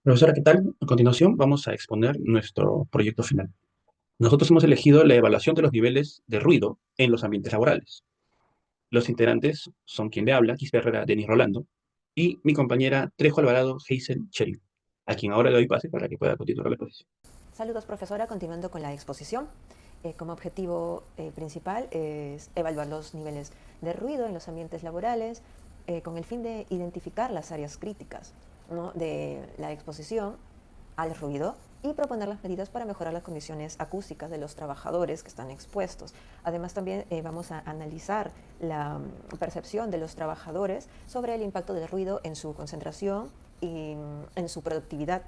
Profesora, ¿qué tal? A continuación vamos a exponer nuestro proyecto final. Nosotros hemos elegido la evaluación de los niveles de ruido en los ambientes laborales. Los integrantes son quien le habla, Quispe Herrera, Denis Rolando, y mi compañera Trejo Alvarado, Hazel Cheryl, a quien ahora le doy pase para que pueda continuar la exposición. Saludos, profesora. Continuando con la exposición, como objetivo principal es evaluar los niveles de ruido en los ambientes laborales con el fin de identificar las áreas críticas, ¿no?, de la exposición al ruido y proponer las medidas para mejorar las condiciones acústicas de los trabajadores que están expuestos. Además, también vamos a analizar la percepción de los trabajadores sobre el impacto del ruido en su concentración y en su productividad.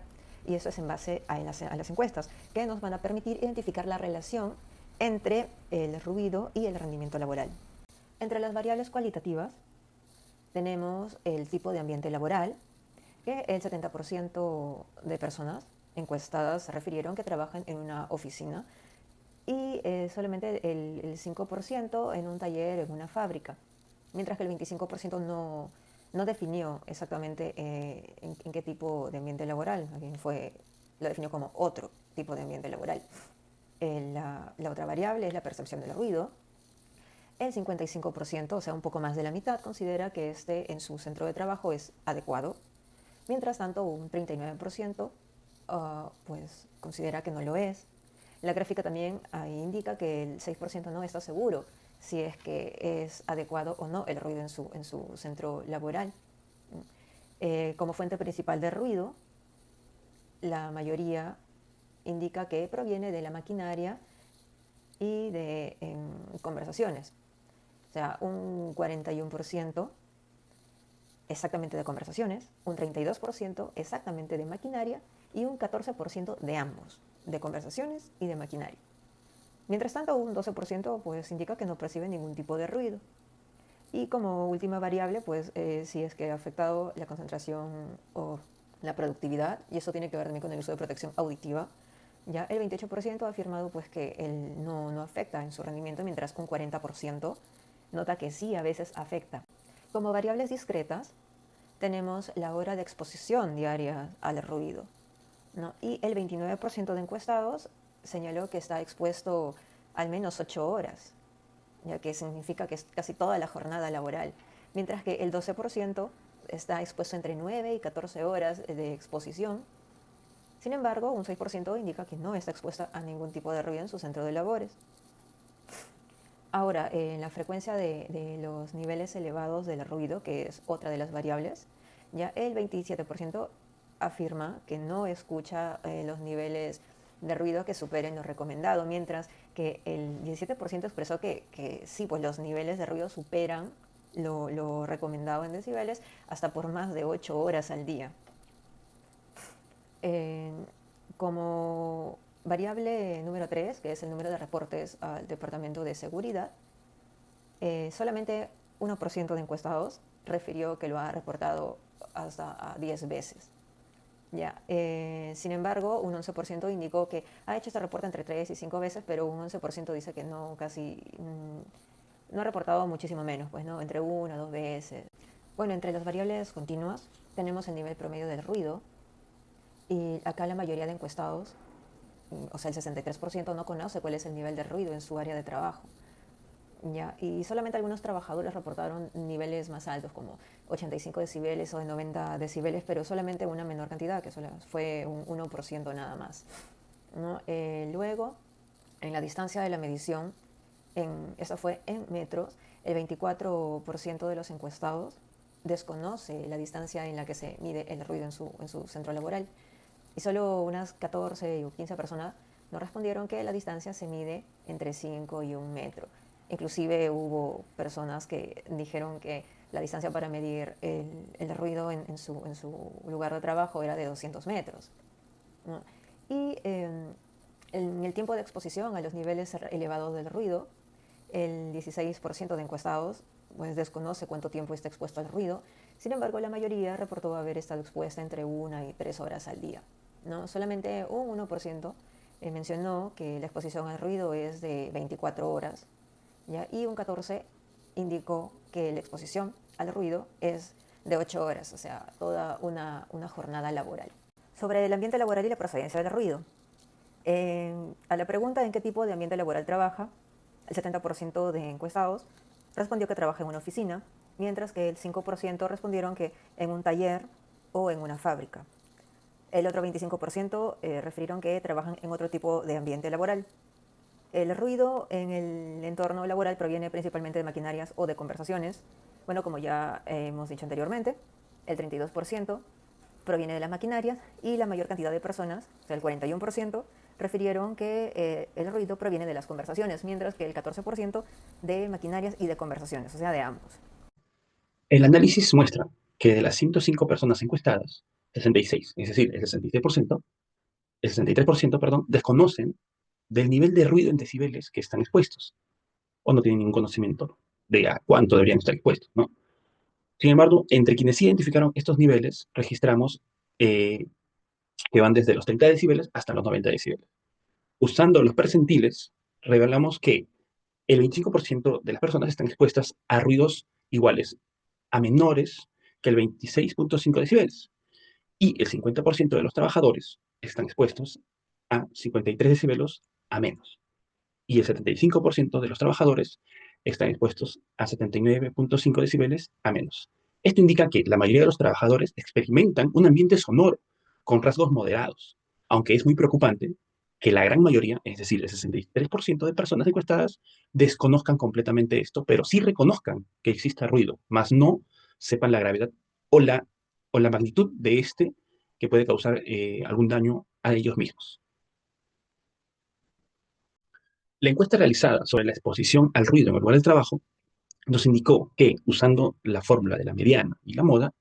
Y eso es en base a las encuestas, que nos van a permitir identificar la relación entre el ruido y el rendimiento laboral. Entre las variables cualitativas tenemos el tipo de ambiente laboral, que el 70% de personas encuestadas se refirieron que trabajan en una oficina y solamente el 5% en un taller, en una fábrica, mientras que el 25% no definió exactamente en qué tipo de ambiente laboral, lo definió como otro tipo de ambiente laboral. La otra variable es la percepción del ruido. El 55%, o sea, un poco más de la mitad, considera que este en su centro de trabajo es adecuado. Mientras tanto, un 39% pues considera que no lo es. La gráfica también indica que el 6% no está seguro si es que es adecuado o no el ruido en su centro laboral. Como fuente principal de ruido, la mayoría indica que proviene de la maquinaria y de conversaciones. O sea, un 41% exactamente de conversaciones, un 32% exactamente de maquinaria y un 14% de ambos, de conversaciones y de maquinaria. Mientras tanto, un 12% pues indica que no percibe ningún tipo de ruido. Y como última variable, pues si es que ha afectado la concentración o la productividad, y eso tiene que ver también con el uso de protección auditiva. Ya el 28% ha afirmado pues que él no afecta en su rendimiento, mientras un 40% nota que sí a veces afecta. Como variables discretas, tenemos la hora de exposición diaria al ruido, ¿no? Y el 29% de encuestados señaló que está expuesto al menos 8 horas, ya que significa que es casi toda la jornada laboral, mientras que el 12% está expuesto entre 9 y 14 horas de exposición. Sin embargo, un 6% indica que no está expuesta a ningún tipo de ruido en su centro de labores. Ahora, en la frecuencia de los niveles elevados del ruido, que es otra de las variables, ya el 27% afirma que no escucha los niveles de ruido que superen lo recomendado, mientras que el 17% expresó que sí, pues los niveles de ruido superan lo recomendado en decibeles hasta por más de 8 horas al día. Eh, Como variable número 3, que es el número de reportes al Departamento de Seguridad, solamente 1% de encuestados refirió que lo ha reportado hasta 10 veces. Ya. Sin embargo, un 11% indicó que ha hecho este reporte entre 3 y 5 veces, pero un 11% dice que no, casi no ha reportado muchísimo menos, pues no, entre 1 o 2 veces. Bueno, entre las variables continuas tenemos el nivel promedio del ruido y acá la mayoría de encuestados, o sea, el 63% no conoce cuál es el nivel de ruido en su área de trabajo. Ya, y solamente algunos trabajadores reportaron niveles más altos, como 85 decibeles o de 90 decibeles, pero solamente una menor cantidad, que solo fue un 1% nada más, ¿no? Luego, en la distancia de la medición, eso fue en metros, el 24% de los encuestados desconoce la distancia en la que se mide el ruido en su centro laboral. Y solo unas 14 o 15 personas nos respondieron que la distancia se mide entre 5 y 1 metro. Inclusive hubo personas que dijeron que la distancia para medir el ruido en su lugar de trabajo era de 200 metros, ¿no? Y en el tiempo de exposición a los niveles elevados del ruido, el 16% de encuestados pues desconoce cuánto tiempo está expuesto al ruido. Sin embargo, la mayoría reportó haber estado expuesta entre 1 y 3 horas al día, ¿no? Solamente un 1% mencionó que la exposición al ruido es de 24 horas, ¿ya? Y un 14% indicó que la exposición al ruido es de 8 horas, o sea, toda una jornada laboral. Sobre el ambiente laboral y la procedencia del ruido. A la pregunta en qué tipo de ambiente laboral trabaja, el 70% de encuestados respondió que trabaja en una oficina, mientras que el 5% respondieron que en un taller o en una fábrica. El otro 25% refirieron que trabajan en otro tipo de ambiente laboral. El ruido en el entorno laboral proviene principalmente de maquinarias o de conversaciones. Bueno, como ya hemos dicho anteriormente, el 32% proviene de las maquinarias y la mayor cantidad de personas, o sea, el 41%, refirieron que el ruido proviene de las conversaciones, mientras que el 14% de maquinarias y de conversaciones, o sea, de ambos. El análisis muestra que de las 105 personas encuestadas, 66, es decir, el 66%, el 63%, perdón, desconocen del nivel de ruido en decibeles que están expuestos o no tienen ningún conocimiento de a cuánto deberían estar expuestos, ¿no? Sin embargo, entre quienes sí identificaron estos niveles, registramos eh, que van desde los 30 decibeles hasta los 90 decibeles. Usando los percentiles, revelamos que el 25% de las personas están expuestas a ruidos iguales a menores que el 26.5 decibeles y el 50% de los trabajadores están expuestos a 53 decibelos a menos y el 75% de los trabajadores están expuestos a 79.5 decibeles a menos. Esto indica que la mayoría de los trabajadores experimentan un ambiente sonoro con rasgos moderados, aunque es muy preocupante que la gran mayoría, es decir, el 63% de personas encuestadas, desconozcan completamente esto, pero sí reconozcan que existe ruido, más no sepan la gravedad o la magnitud de este que puede causar algún daño a ellos mismos. La encuesta realizada sobre la exposición al ruido en el lugar de trabajo nos indicó que, usando la fórmula de la mediana y la moda,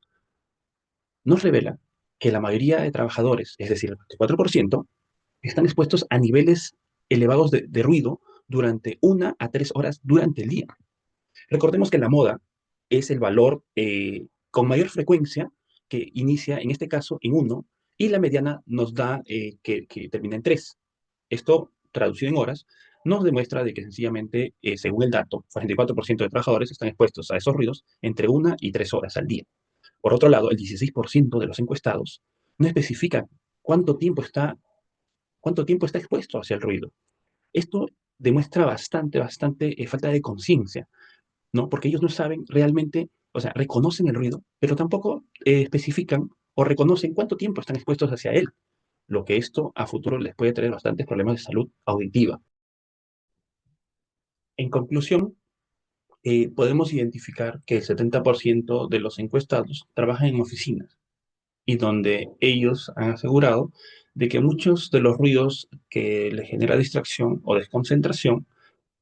nos revela que la mayoría de trabajadores, es decir, el 24%, están expuestos a niveles elevados de ruido durante 1 a 3 horas durante el día. Recordemos que la moda es el valor con mayor frecuencia que inicia, en este caso, en 1, y la mediana nos da que termina en 3. Esto, traducido en horas, nos demuestra de que sencillamente, según el dato, 44% de trabajadores están expuestos a esos ruidos entre 1 y 3 horas al día. Por otro lado, el 16% de los encuestados no especifica cuánto tiempo está, cuánto tiempo está expuesto hacia el ruido. Esto demuestra bastante falta de conciencia, ¿no? Porque ellos no saben realmente, o sea, reconocen el ruido, pero tampoco especifican o reconocen cuánto tiempo están expuestos hacia él, lo que esto a futuro les puede traer bastantes problemas de salud auditiva. En conclusión, podemos identificar que el 70% de los encuestados trabajan en oficinas y donde ellos han asegurado de que muchos de los ruidos que les genera distracción o desconcentración,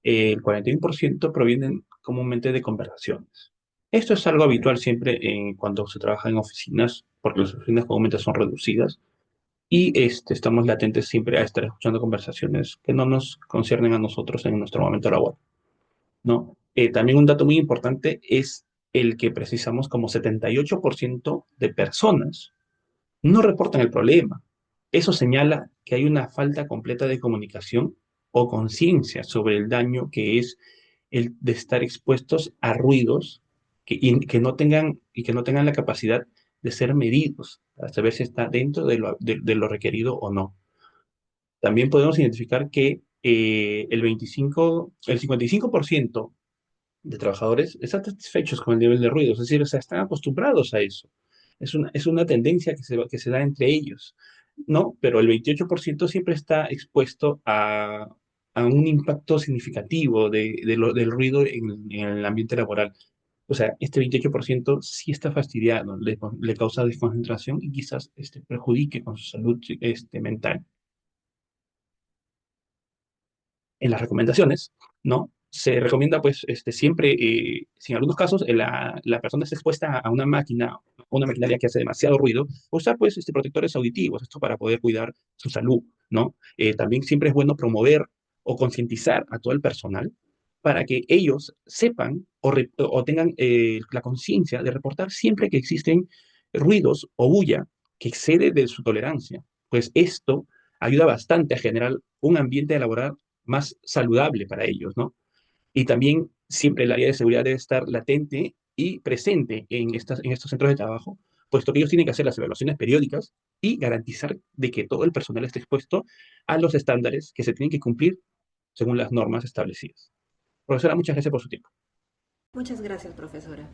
el 41% provienen comúnmente de conversaciones. Esto es algo habitual siempre cuando se trabaja en oficinas, porque las oficinas comúnmente son reducidas y estamos latentes siempre a estar escuchando conversaciones que no nos conciernen a nosotros en nuestro momento laboral, ¿no? También un dato muy importante es el que precisamos como 78% de personas no reportan el problema. Eso señala que hay una falta completa de comunicación o conciencia sobre el daño que es el de estar expuestos a ruidos que no tengan la capacidad de ser medidos para saber si está dentro de lo requerido o no. También podemos identificar que el 55% de trabajadores están satisfechos con el nivel de ruido, es decir, o sea, están acostumbrados a eso. Es una tendencia que se da entre ellos, ¿no? Pero el 28% siempre está expuesto a un impacto significativo del ruido en el ambiente laboral. O sea, este 28% sí está fastidiado, le causa desconcentración y quizás perjudique con su salud mental. En las recomendaciones, ¿no? Se recomienda, pues, siempre, si en algunos casos la persona está expuesta a una máquina, o una maquinaria que hace demasiado ruido, usar, pues, protectores auditivos, esto para poder cuidar su salud, ¿no? También siempre es bueno promover o concientizar a todo el personal para que ellos sepan o tengan la conciencia de reportar siempre que existen ruidos o bulla que excede de su tolerancia. Pues esto ayuda bastante a generar un ambiente laboral más saludable para ellos, ¿no? Y también siempre el área de seguridad debe estar latente y presente en estos centros de trabajo puesto que ellos tienen que hacer las evaluaciones periódicas y garantizar de que todo el personal esté expuesto a los estándares que se tienen que cumplir según las normas establecidas. Profesora, muchas gracias por su tiempo. Muchas gracias, profesora.